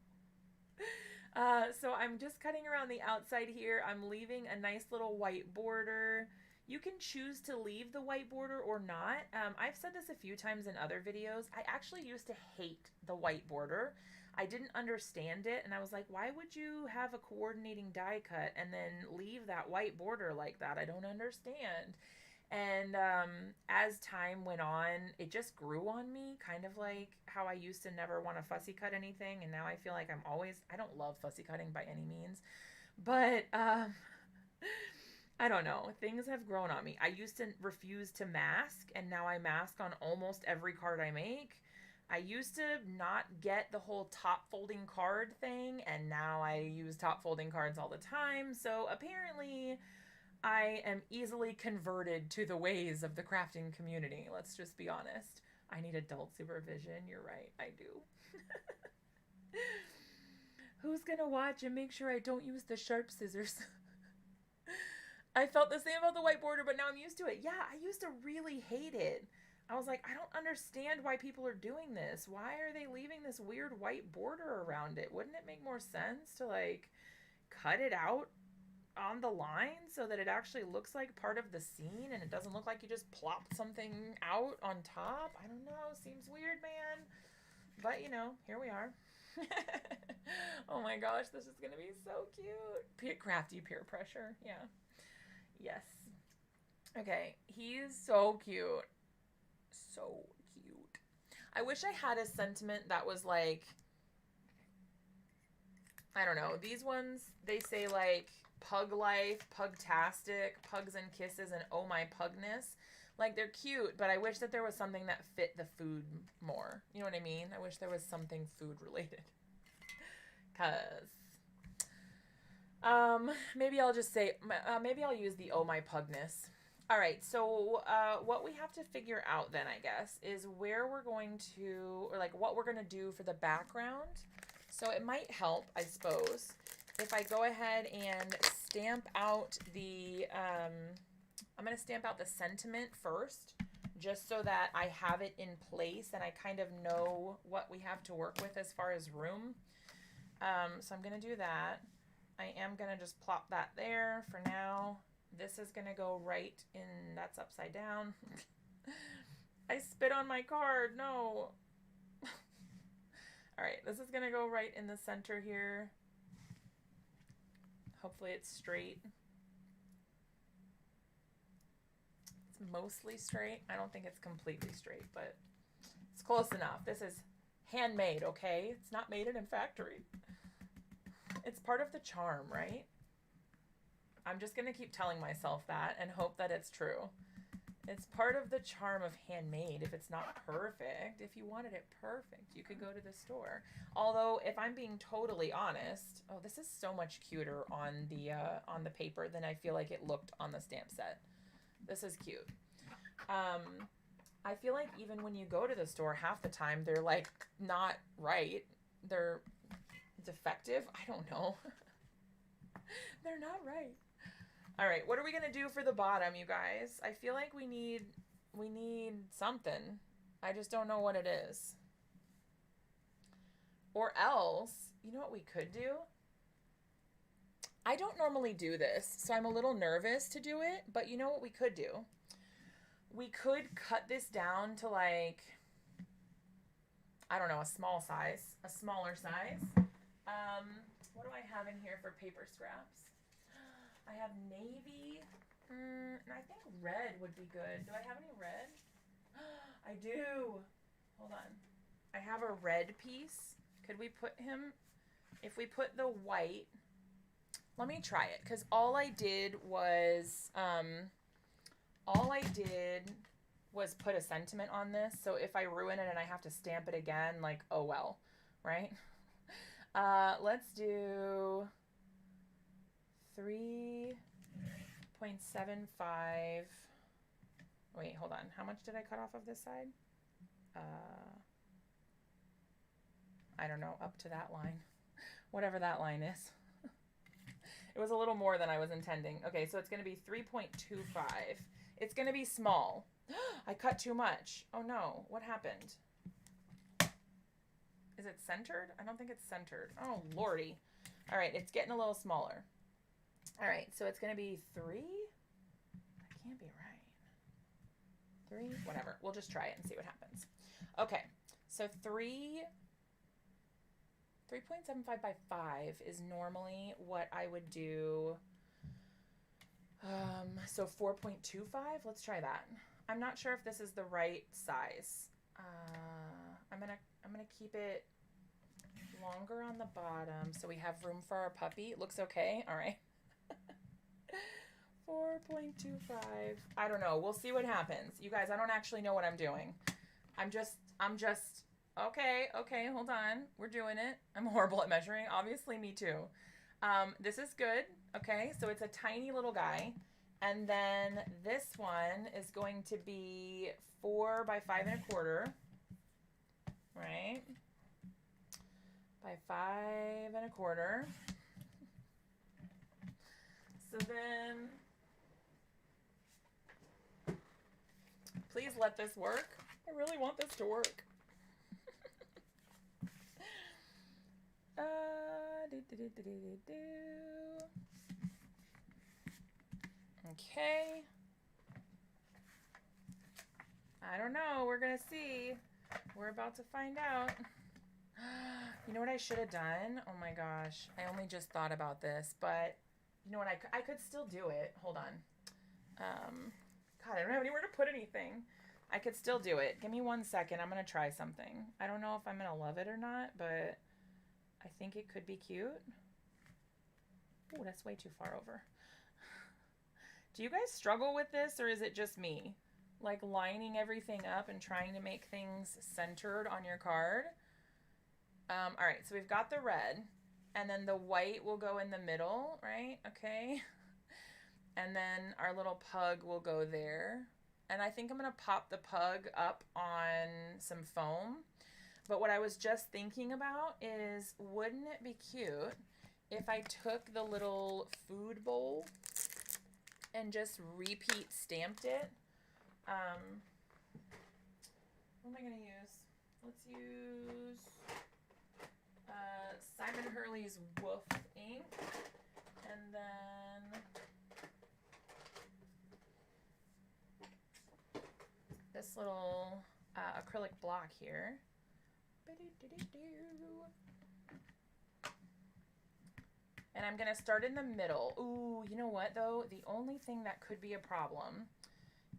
So I'm just cutting around the outside here. I'm leaving a nice little white border. You can choose to leave the white border or not. I've said this a few times in other videos. I actually used to hate the white border. I didn't understand it, and I was like, why would you have a coordinating die cut and then leave that white border like that? I don't understand. And as time went on, it just grew on me, kind of like how I used to never want to fussy cut anything, and now I feel like I'm always, I don't love fussy cutting by any means, but I don't know, things have grown on me. I used to refuse to mask, and now I mask on almost every card I make. I used to not get the whole top folding card thing, and now I use top folding cards all the time, so apparently I am easily converted to the ways of the crafting community. Let's just be honest. I need adult supervision. You're right. I do. Who's going to watch and make sure I don't use the sharp scissors? I felt the same about the white border, but now I'm used to it. Yeah, I used to really hate it. I was like, I don't understand why people are doing this. Why are they leaving this weird white border around it? Wouldn't it make more sense to like cut it out on the line so that it actually looks like part of the scene and it doesn't look like you just plopped something out on top? I don't know. Seems weird, man. But, you know, here we are. Oh my gosh, this is going to be so cute. Crafty peer pressure. Yeah. Yes. Okay. He's so cute. So cute. I wish I had a sentiment that was like, I don't know. These ones, they say like, pug life, pugtastic, pugs and kisses, and oh my pugness. Like, they're cute, but I wish that there was something that fit the food more. You know what I mean? I wish there was something food related. Cause maybe I'll just say, maybe I'll use the oh my pugness. All right, so what we have to figure out then, I guess, is where we're going to, or like what we're going to do for the background. So it might help, I suppose, if I go ahead and stamp out the, I'm going to stamp out the sentiment first, just so that I have it in place and I kind of know what we have to work with as far as room. So I'm going to do that. I am going to just plop that there for now. This is going to go right in, that's upside down. I spit on my card, no. All right, this is going to go right in the center here. Hopefully it's straight. It's mostly straight. I don't think it's completely straight, but it's close enough. This is handmade, okay? It's not made in a factory. It's part of the charm, right? I'm just going to keep telling myself that and hope that it's true. It's part of the charm of handmade. If it's not perfect, if you wanted it perfect, you could go to the store. Although, if I'm being totally honest, oh, this is so much cuter on the paper than I feel like it looked on the stamp set. This is cute. I feel like even when you go to the store, half the time they're like not right. They're defective. I don't know. They're not right. All right, what are we going to do for the bottom, you guys? I feel like we need something. I just don't know what it is. Or else, you know what we could do? I don't normally do this, so I'm a little nervous to do it, but you know what we could do? We could cut this down to like, I don't know, a smaller size. What do I have in here for paper scraps? I have navy, and I think red would be good. Do I have any red? I do. Hold on. I have a red piece. Could we put him, if we put the white, let me try it, because all I did was all I did was put a sentiment on this, so if I ruin it and I have to stamp it again, like, oh well, right? Let's do 3.75. Wait, hold on. How much did I cut off of this side? I don't know, up to that line. Whatever that line is. It was a little more than I was intending. Okay, so it's going to be 3.25. It's going to be small. I cut too much. Oh no, what happened? Is it centered? I don't think it's centered. Oh, lordy. All right, it's getting a little smaller. All right, so it's going to be 3? That can't be right. 3? Whatever. We'll just try it and see what happens. Okay, so 3.75 by 5 is normally what I would do. So 4.25, let's try that. I'm not sure if this is the right size. I'm gonna keep it longer on the bottom so we have room for our puppy. It looks okay. All right. 4.25. I don't know. We'll see what happens. You guys, I don't actually know what I'm doing. I'm just okay, hold on. We're doing it. I'm horrible at measuring. Obviously, me too. This is good. Okay, so it's a tiny little guy. And then this one is going to be 4 by 5.25. Right? By 5.25. So then, please let this work. I really want this to work. Okay. I don't know. We're going to see. We're about to find out. You know what I should have done? Oh my gosh. I only just thought about this, but you know what? I could still do it. Hold on. God, I don't have anywhere to put anything. I could still do it. Give me 1 second. I'm going to try something. I don't know if I'm going to love it or not, but I think it could be cute. Oh, that's way too far over. Do you guys struggle with this, or is it just me? Like lining everything up and trying to make things centered on your card? All right, so we've got the red, and then the white will go in the middle, right? Okay. And then our little pug will go there. And I think I'm going to pop the pug up on some foam. But what I was just thinking about is, wouldn't it be cute if I took the little food bowl and just repeat stamped it? What am I going to use? Let's use Simon Hurley's Woof ink. And then this little acrylic block here. And I'm going to start in the middle. Ooh, you know what though? The only thing that could be a problem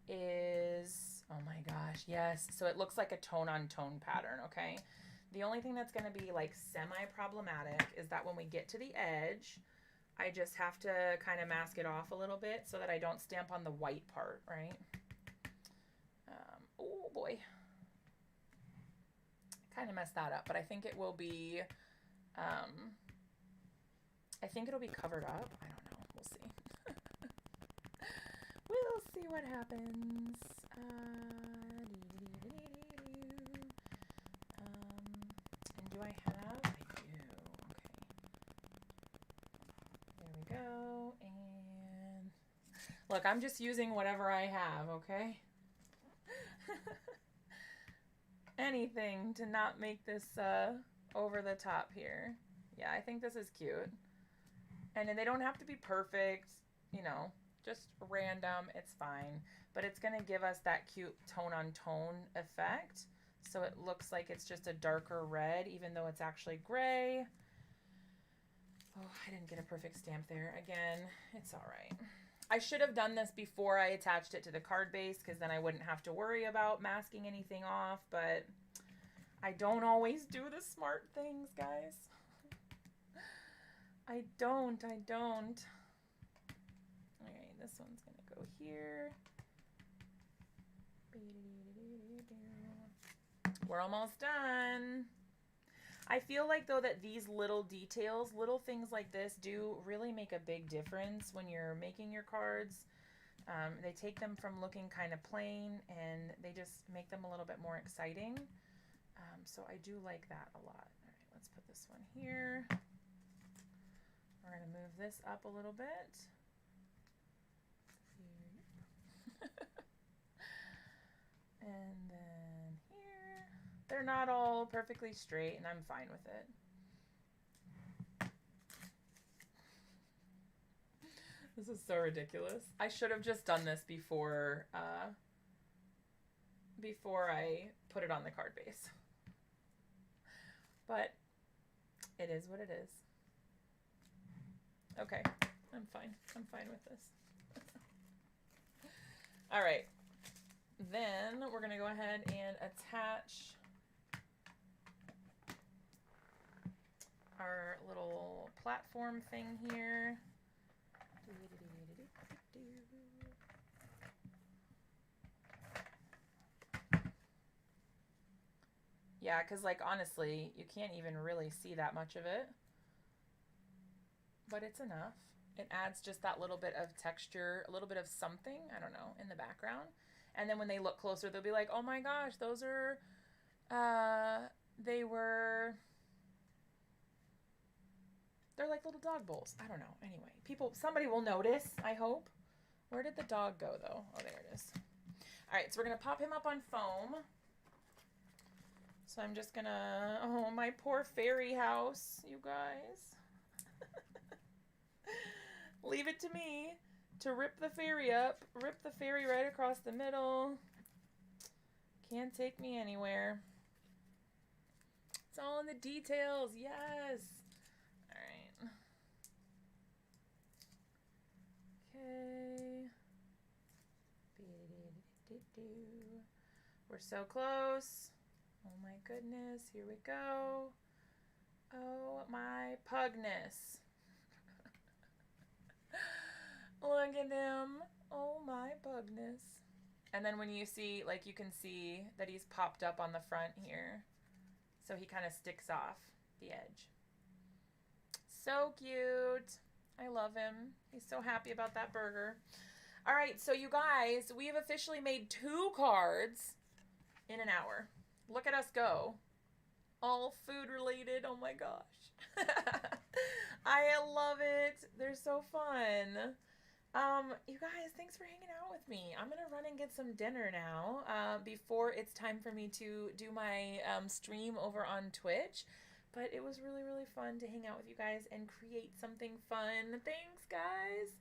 is, oh my gosh, yes. So it looks like a tone-on-tone pattern, okay? The only thing that's going to be like semi-problematic is that when we get to the edge, I just have to kind of mask it off a little bit so that I don't stamp on the white part, right? Oh boy. Kind of messed that up, but I think it will be, I think it'll be covered up. I don't know. We'll see. We'll see what happens. And do I have? I do. Okay. There we go. And look, I'm just using whatever I have, okay? Anything to not make this over the top here. Yeah, I think this is cute. And they don't have to be perfect, you know, just random, it's fine. But it's going to give us that cute tone-on-tone effect. So it looks like it's just a darker red, even though it's actually gray. Oh, I didn't get a perfect stamp there. Again, it's all right. I should have done this before I attached it to the card base, because then I wouldn't have to worry about masking anything off, but I don't always do the smart things, guys. I don't. All right, this one's gonna go here. We're almost done. I feel like, though, that these little details, little things like this do really make a big difference when you're making your cards. They take them from looking kind of plain and they just make them a little bit more exciting. So I do like that a lot. All right, let's put this one here. We're going to move this up a little bit. And then here. They're not all perfectly straight, and I'm fine with it. This is so ridiculous. I should have just done this before I put it on the card base. But it is what it is. Okay, I'm fine. I'm fine with this. All right. Then we're going to go ahead and attach our little platform thing here. Yeah, because, like, honestly, you can't even really see that much of it. But it's enough. It adds just that little bit of texture, a little bit of something, I don't know, in the background. And then when they look closer, they'll be like, oh my gosh, those are, they're like little dog bowls. I don't know. Anyway, somebody will notice, I hope. Where did the dog go, though? Oh, there it is. All right, so we're going to pop him up on foam. So I'm just going to, oh, my poor fairy house, you guys. Leave it to me to rip the fairy up, rip the fairy right across the middle. Can't take me anywhere. It's all in the details, yes. All right. Okay. We're so close. Oh my goodness, here we go. Oh my pugness. Look at him. Oh my pugness. And then when you see, like, you can see that he's popped up on the front here. So he kind of sticks off the edge. So cute. I love him. He's so happy about that burger. All right, so you guys, we have officially made 2 cards in an hour. Look at us go. All food related. Oh my gosh. I love it. They're so fun. You guys, thanks for hanging out with me. I'm gonna run and get some dinner now, before it's time for me to do my stream over on Twitch. But it was really, really fun to hang out with you guys and create something fun. Thanks, guys.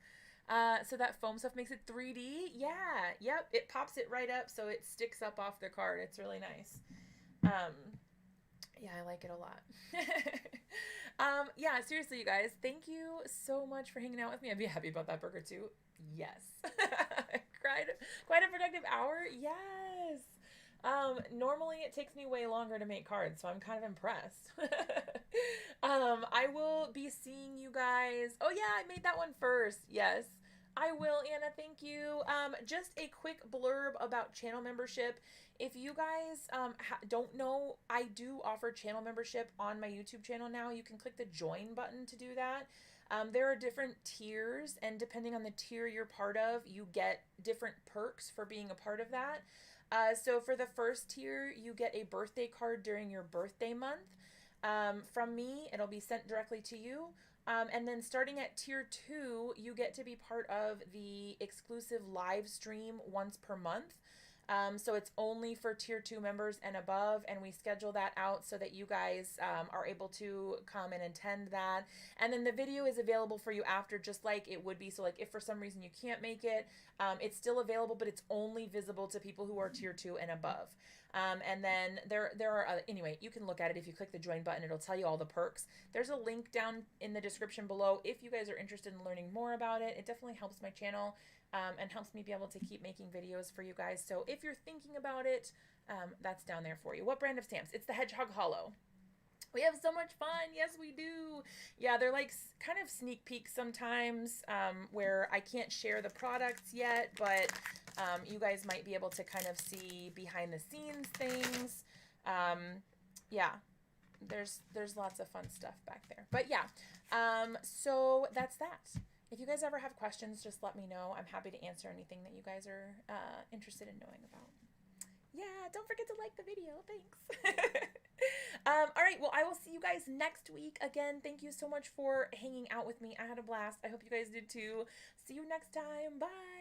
So that foam stuff makes it 3D. Yeah, yep, it pops it right up so it sticks up off the card. It's really nice. Yeah, I like it a lot. Yeah, seriously, you guys, thank you so much for hanging out with me. I'd be happy about that burger too. Yes. Quite a productive hour. Yes. Normally it takes me way longer to make cards, so I'm kind of impressed. I will be seeing you guys. Oh yeah, I made that one first. Yes. I will, Anna, thank you. Just a quick blurb about channel membership. If you guys don't know, I do offer channel membership on my YouTube channel now. You can click the join button to do that. There are different tiers, and depending on the tier you're part of, you get different perks for being a part of that. So for the first tier, you get a birthday card during your birthday month. From me, it'll be sent directly to you. And then starting at tier 2, you get to be part of the exclusive live stream once per month. So it's only for tier 2 members and above, and we schedule that out so that you guys are able to come and attend that. And then the video is available for you after, just like it would be. So like if for some reason you can't make it, it's still available, but it's only visible to people who are tier 2 and above. And then there are, anyway, you can look at it. If you click the join button, it'll tell you all the perks. There's a link down in the description below if you guys are interested in learning more about it. It definitely helps my channel and helps me be able to keep making videos for you guys. So if you're thinking about it, that's down there for you. What brand of stamps? It's the Hedgehog Hollow. We have so much fun. Yes, we do. Yeah, they're like kind of sneak peeks sometimes where I can't share the products yet, but you guys might be able to kind of see behind the scenes things. Yeah, there's lots of fun stuff back there. But yeah, so that's that. If you guys ever have questions, just let me know. I'm happy to answer anything that you guys are interested in knowing about. Yeah, don't forget to like the video. Thanks. All right, well, I will see you guys next week. Again, thank you so much for hanging out with me. I had a blast. I hope you guys did too. See you next time. Bye.